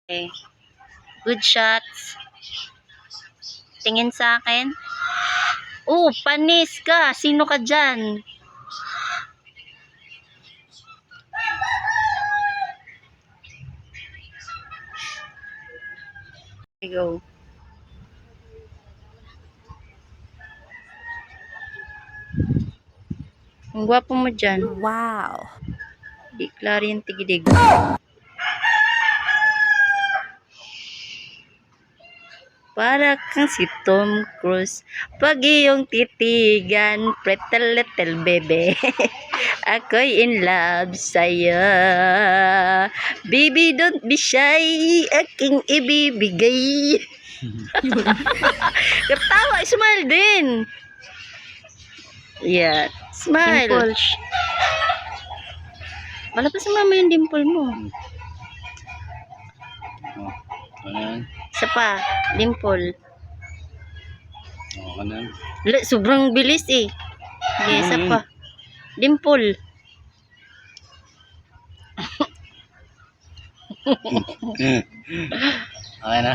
Okay. Good shots. Tingin sa akin. Oh, panis ka. Sino ka dyan? Go. Ang gwapo mo dyan. Wow. Di klaro yung tigidig. Para kang si Tom Cruise. Pag iyong titigan, pretty little baby. Ako'y in love sa'yo. Baby, don't be shy. Aking ibibigay. Katawa, smile din. Yeah, smile. Dimple. Malabas mo naman yung dimple mo. Ano yan? Isa pa, dimple. Ano yan? Sobrang bilis eh. Okay, isa pa. Dimple. Okay na.